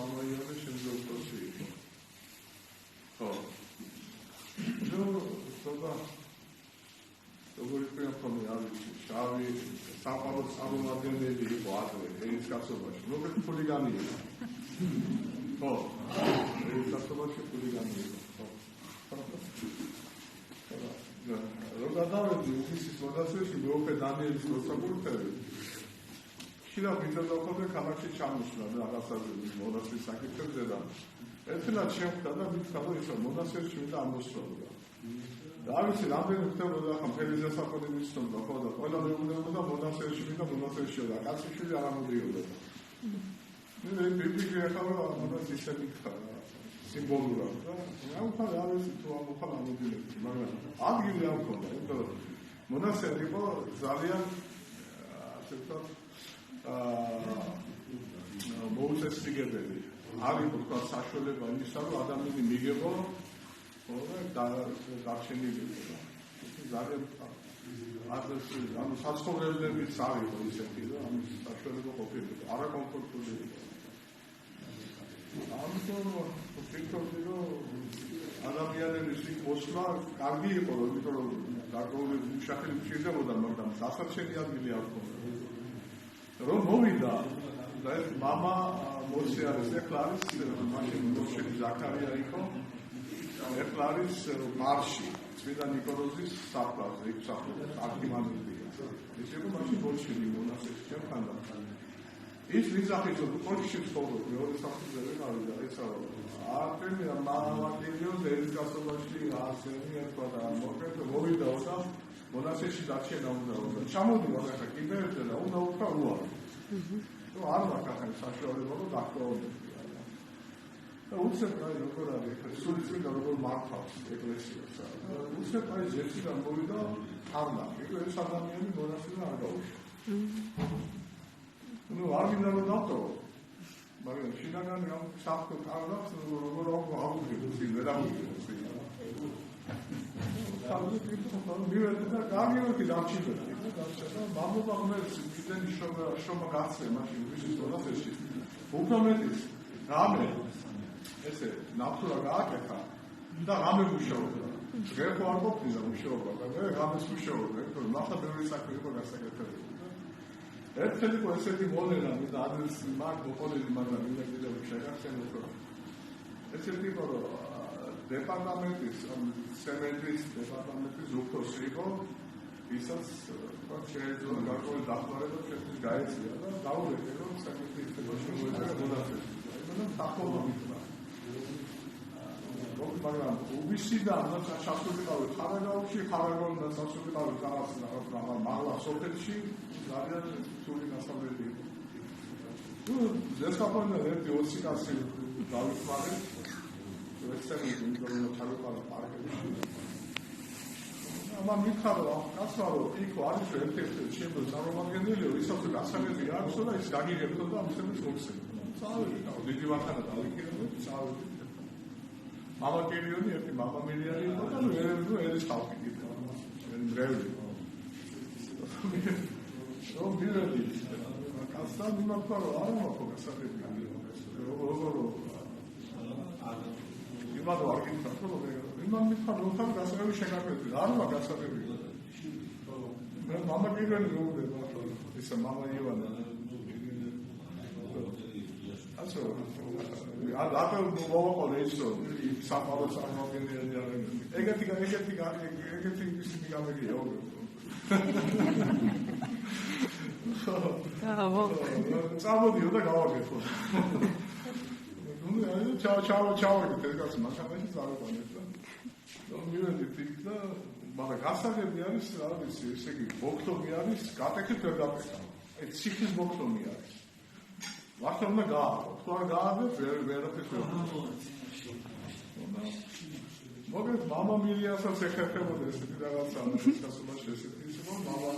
მამა იონე შემდგომ პროცესი იყო. ხო. ნუ სობა როგორი პრინციპი არის შავი საყარო სამომადგენელი იყო ადრე ეს კაცობაში. როგორც ხულიგანი იყო. ხო. ეს კაცობაში ხულიგანი იყო. ხო. როგორ დავედი ოფისის მონაცემებში მეუფე დანიელის მოსაკურთები ხშირად ვიწევდა ქალაქში ჩამოსვლა და რაღაცაზე მონაცემის საკითხებზე და ერთხელაც შეხვდა და მითხრა რომ ისო მონაცემში მინდა ამოსვლა და ვიცი რამდენი ხდებოდა ხა მთელი დასაყრდენი მისცემდა ხო და ყველა მეუბნებოდა მონაცემში მინდა მონაცემში და კაციშვილი არ ამოდიოდა მე ბიბლიში ახლა მაგას ისე მითხრა სიმბოლურად და ამხარ არის თუ ამხარ ამოდინებს მაგრამ ადგილი არ ქონდა იმიტომ რომ მონაცემი იყო ძალიან ასე ვთქვათ მოუწესრიგებელი არის თქვა საშუალება იმისა რომ ადამიანი მიგებო და დარჩენილი იყო ძალიან ადრესი ანუ საცხოვრებელიც არის ისეთი რომ ამის საშუალება ყოფილიყო არაკომფორტული იყო ამიტომ ვფიქრობდი რომ ადამიანების იქ მოსვლა კარგი იყო იმიტომ რომ გარკვეული მუშახელი მჭირდებოდა მაგრამ დასარჩენი ადგილი არ ჰქონდა რომ მოვიდა და ეს мама მოსე არის ეხლა არის მაშინ მოსელი ზაქარია იყო ეხლა არის მარში წმინდა ნიკოლოზის საფლავზე იქ საფლავზე არქიმანდრიტია ესე რომ მაშინ ბოლშევიკი მონასტერში ჩამქანდა ის ვიზახით რომ პოლში ცხოვრობ მეორე საფლავზე ვერ გავიდა ესა არტემია მამაკილიოს ერისკასობაში ასენი ერქვა და მოკლედ მოვიდა და მონასტერში დარჩენა უნდა ჩამოდივა ახლა კიდევ და უნდა უთქვა უარი რომ არ მაგახან საშუალება რომ დაკავებია და უცებ აი როგორ არის სული წმინდა როგორ მართავს ეკლესიას უცებ აი ზეციდან მოვიდა არნა ეგ ეს ადამიანი მონასტერში არ გაუშვა ნუ არ მინდა რომ დატოვო მაგრამ შინაგანი ამ საფრთხე კარგავს როგორ აღვიძებს ვერ აღვიძებს მივედი და გამივედი დამჭირდა და მამობა ღმერთს მიზენი შრომა გაცე მაშინ ვიშის მონასტერში უფრო მეტის რამე ესე ნაფთურა გააკეთა და რამე მუშაობდა ღერო არ ყოფილა მუშაობა და მე რამეს მუშაობდა იმიტომ რომ ნახა ბევრი საქმე იყო გასაკეთებელი ერთხელ იყო ესეთი მოდელა და ადრეს მაგ მოყოლილი მაგრამ მინდა კიდევ შეგახსენო რომ ესეთი იყო რომ დეპარტამენტის სემენტრის დეპარტამენტის უფროსი იყო ისაც შეიძლება გარკვეული დახმარება შეთვის გაეწია და დაურეკე რომ საკუთრივ ისეთში მოეწერა მონასტერში და დახმარებით მაგრამ უბისიდან და ჩასულიყავი ხარაგაულში ხარაგაულდა ჩასულიყავი რაღაც მაღლა სოფელში ძალიან სული გასავლელი იყო თუ ზესაფონდა ერთი 20 კაცი დავიხმარე ესეთი ინდონეზია ჩარუყარა პარკებში ამა მითხარო კაცარო იქ არის ერთ-ერთი ჩემო წარმომადგენელი ისაც გასაგები აქვს და ის გაგიგებდა და ამისების მოხსენებდა წავიდა დიდი ვახანა დავიქირებდი წავიდა მამა კერიონი ერთი მამა მილიანი იყო და ნუ ერის ხალხი გიყო ჩვენ მრევლი რომ მილები კაცთან მიმართვა რომ არ მოხო გასაგები როგორ იმად არ გიქნა რომ იმან მითხარ რომ თან გასაგები შეგაკეთე არ მაგ გასაგები მე მამა კერიონი მოუდება ისა მამა ივანა ასო აბა მოვაყოლე ისო საფარო წარმოგენილი არის ეგეთი ისინი გამეგია წამოდიო და გავაკეთო ნუ ჩაო ეს კაცი მასამაში წარუყანეთ და მივედი თიქ და მაგრამ გასაგები არის რა ვიცი ესე იგი ბოქტომი არის გატეხით ვერ დაკეთა ეს ციხის ბოქტომი არის ვახტა უნდა გააყო თუ არ გააყო ვერაფერს ვერ მოკლედ მამა მილიასაც ეხერხებოდა ესეთი რაღაცა სასწაულში ესეთი იყო მამა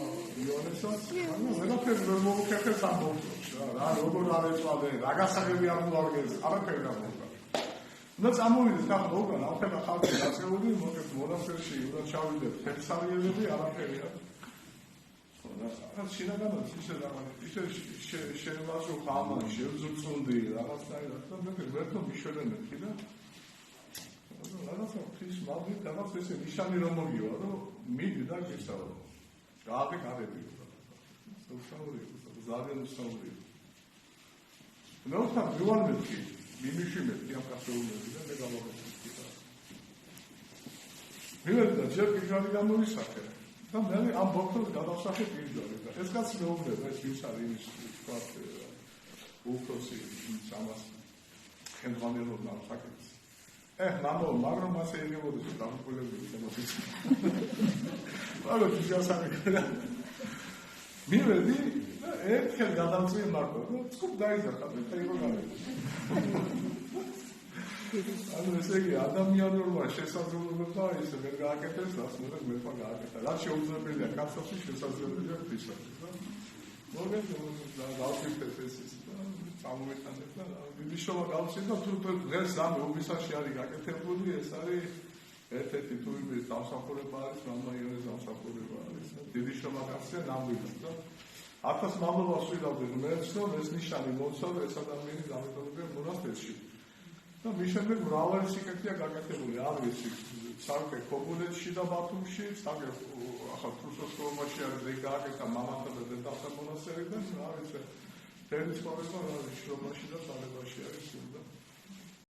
იონესაც ანუ ვერაფერს ვერ მოუხერხეს ამ ბოქტომში რა როგორ არ ეწვალე რა გასაგები არ მოარგეს არაფერი არ მოხდა და წამოვიდეს და მოგან ახლა ხალხი გასეული მოკლედ მონასტერში უნდა ჩავიდეთ ფექსარიელები არაფერი არ რაღაც შინაგანად ისე შენვაზო ხამა შევზუწუნდი რაღაცნაირად და მე ვერთო მიშვენე მეთქი და რაღაცა ფრის მაგით რაღაც ესე ნიშანი რომ მოგივა რომ მიდი და გესწავლა გააკეთები ძალიან უსწავლია ნუ თან ვარ მეთქი მიმიშვენე ამ კაცოულები და მე გავაკეთე მივედა ჯერ კიდევ გამოვისახე და მე ამ ბოქოს გადავსახე პირდაპირ და ეს კაცი მეუბნება ეს ის არის ის თქვა უფროსი სამას ხელმძღვანელობდა ამ საკითხს მამო მაგრამ ასე ეგებოდეს დამკვირვებელი შემოწიც მაგრამ ის ასაკი მივედი და ერთხელ გადავწიე მარტო და ცუp დაიზარდა და იყო გამედი ანუ ესე იგი ადამიანურმა შესაძლებლობა ისე ვერ გააკეთეს რაც უნდა მეთქვა გააკეთა რაც შეუძლებელია კაცებში შესაძლებელია ფისად და მოგეძებნა გავხსნით ეს და წამოვიტანეთ და ვიბიშოვა გავხსნით და თუ დღეს ამ უბისაში არის გაკეთებული ეს არის ერთ-ერთი თუიბის დამსახურება არის მამაიონის დამსახურება არის დიდი შრომაკაცია ნამდვილად და 1000 მადლობას ვიდავდი ღმერთს რომ ეს ნიშანი მოცავ ეს ადამიანი დამეტოვებია მონასტერში და მის შემდეგ მრავალი სიკეთეა გაკეთებული არის სარკე ქობულეთში და ბათუმში სარკე ახალ თურქეთში არის ეგ გააკეთა მამათა და დედათა მონასტერი და არის თერმის ყოველდღე შრომაში და სალებაში არის და